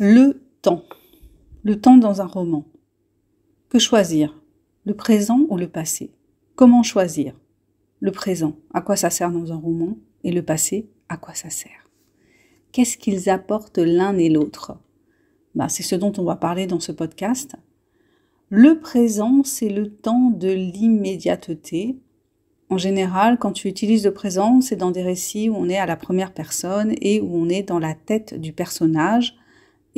Le temps. Le temps dans un roman. Que choisir? Le présent ou le passé? Comment choisir? Le présent, à quoi ça sert dans un roman? Et le passé, à quoi ça sert? Qu'est-ce qu'ils apportent l'un et l'autre? C'est ce dont on va parler dans ce podcast. Le présent, c'est le temps de l'immédiateté. En général, quand tu utilises le présent, c'est dans des récits où on est à la première personne et où on est dans la tête du personnage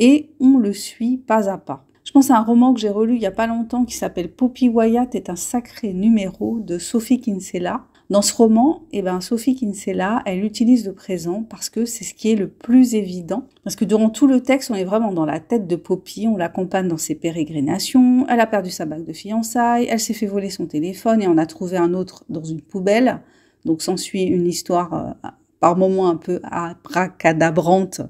et on le suit pas à pas. Je pense à un roman que j'ai relu il y a pas longtemps qui s'appelle Poppy Wyatt est un sacré numéro de Sophie Kinsella. Dans ce roman, Sophie Kinsella, elle utilise le présent parce que c'est ce qui est le plus évident. Parce que durant tout le texte, on est vraiment dans la tête de Poppy, on l'accompagne dans ses pérégrinations, elle a perdu sa bague de fiançailles, elle s'est fait voler son téléphone et en a trouvé un autre dans une poubelle. Donc s'ensuit une histoire par moments un peu abracadabrante,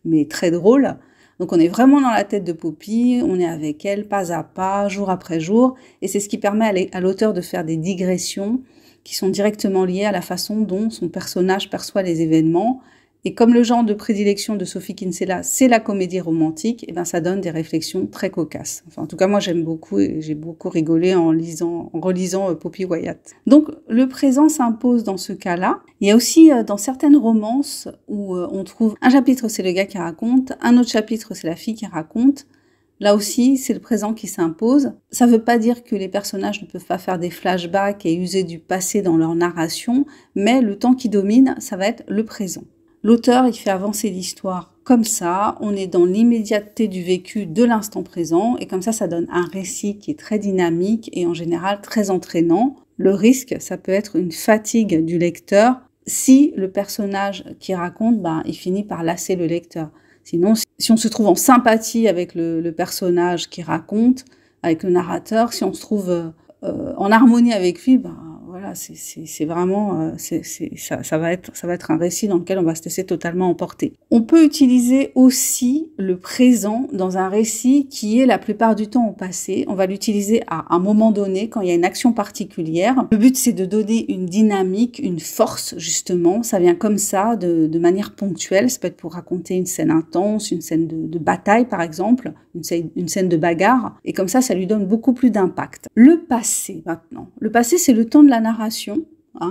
mais très drôle. Donc on est vraiment dans la tête de Poppy, on est avec elle pas à pas, jour après jour, et c'est ce qui permet à l'auteur de faire des digressions qui sont directement liées à la façon dont son personnage perçoit les événements. Et comme le genre de prédilection de Sophie Kinsella, c'est la comédie romantique, et ça donne des réflexions très cocasses. Enfin, en tout cas, moi, j'aime beaucoup et j'ai beaucoup rigolé en relisant Poppy Wyatt. Donc, le présent s'impose dans ce cas-là. Il y a aussi dans certaines romances où on trouve un chapitre, c'est le gars qui raconte, un autre chapitre, c'est la fille qui raconte. Là aussi, c'est le présent qui s'impose. Ça ne veut pas dire que les personnages ne peuvent pas faire des flashbacks et user du passé dans leur narration, mais le temps qui domine, ça va être le présent. L'auteur, il fait avancer l'histoire comme ça, on est dans l'immédiateté du vécu de l'instant présent, et comme ça donne un récit qui est très dynamique et en général très entraînant. Le risque, ça peut être une fatigue du lecteur si le personnage qui raconte, il finit par lasser le lecteur. Sinon, si on se trouve en sympathie avec le personnage qui raconte, avec le narrateur, si on se trouve en harmonie avec lui, voilà, c'est vraiment, ça va être un récit dans lequel on va se laisser totalement emporter. On peut utiliser aussi le présent dans un récit qui est la plupart du temps au passé. On va l'utiliser à un moment donné quand il y a une action particulière. Le but, c'est de donner une dynamique, une force, justement. Ça vient comme ça, de manière ponctuelle. Ça peut être pour raconter une scène intense, une scène de bataille, par exemple, une scène de bagarre. Et comme ça lui donne beaucoup plus d'impact. Le passé, maintenant. Le passé, c'est le temps de la narration.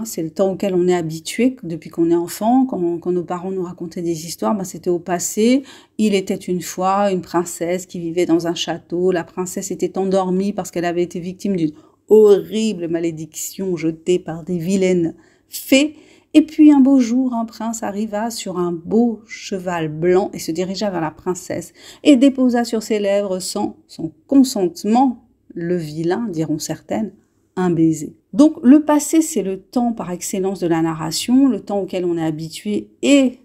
C'est le temps auquel on est habitué depuis qu'on est enfant. Quand nos parents nous racontaient des histoires, c'était au passé. Il était une fois une princesse qui vivait dans un château. La princesse était endormie parce qu'elle avait été victime d'une horrible malédiction jetée par des vilaines fées. Et puis un beau jour, un prince arriva sur un beau cheval blanc et se dirigea vers la princesse et déposa sur ses lèvres sans son consentement, le vilain, diront certaines, un baiser. Donc le passé, c'est le temps par excellence de la narration, le temps auquel on est habitué et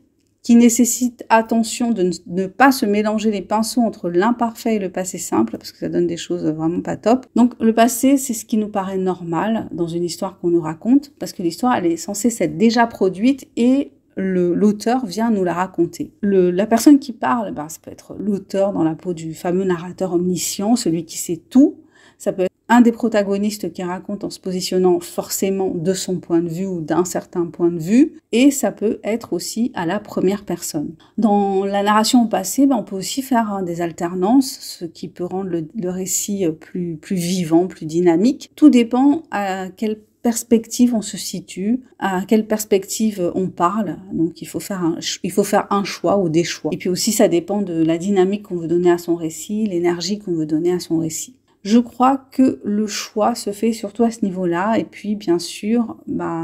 qui nécessite attention de ne pas se mélanger les pinceaux entre l'imparfait et le passé simple, parce que ça donne des choses vraiment pas top. Donc le passé, c'est ce qui nous paraît normal dans une histoire qu'on nous raconte, parce que l'histoire, elle est censée s'être déjà produite et l'auteur vient nous la raconter. La personne qui parle, ça peut être l'auteur dans la peau du fameux narrateur omniscient, celui qui sait tout. Ça peut être un des protagonistes qui raconte en se positionnant forcément de son point de vue ou d'un certain point de vue. Et ça peut être aussi à la première personne. Dans la narration au passé, on peut aussi faire des alternances, ce qui peut rendre le récit plus vivant, plus dynamique. Tout dépend à quelle perspective on se situe, à quelle perspective on parle. Donc il faut faire un choix ou des choix. Et puis aussi ça dépend de la dynamique qu'on veut donner à son récit, l'énergie qu'on veut donner à son récit. Je crois que le choix se fait surtout à ce niveau-là. Et puis, bien sûr,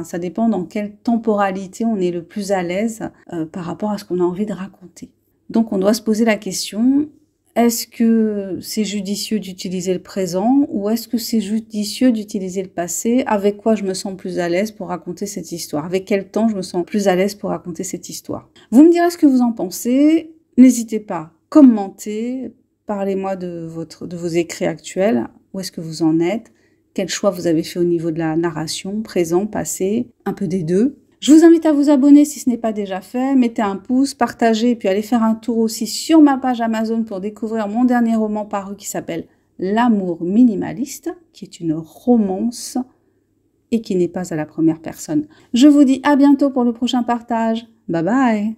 ça dépend dans quelle temporalité on est le plus à l'aise par rapport à ce qu'on a envie de raconter. Donc, on doit se poser la question, est-ce que c'est judicieux d'utiliser le présent ou est-ce que c'est judicieux d'utiliser le passé? Avec quoi je me sens plus à l'aise pour raconter cette histoire? Avec quel temps je me sens plus à l'aise pour raconter cette histoire? Vous me direz ce que vous en pensez. N'hésitez pas, commentez. Parlez-moi de vos écrits actuels. Où est-ce que vous en êtes? Quel choix vous avez fait au niveau de la narration, présent, passé, un peu des deux? Je vous invite à vous abonner si ce n'est pas déjà fait. Mettez un pouce, partagez et puis allez faire un tour aussi sur ma page Amazon pour découvrir mon dernier roman paru qui s'appelle L'amour minimaliste, qui est une romance et qui n'est pas à la première personne. Je vous dis à bientôt pour le prochain partage. Bye bye!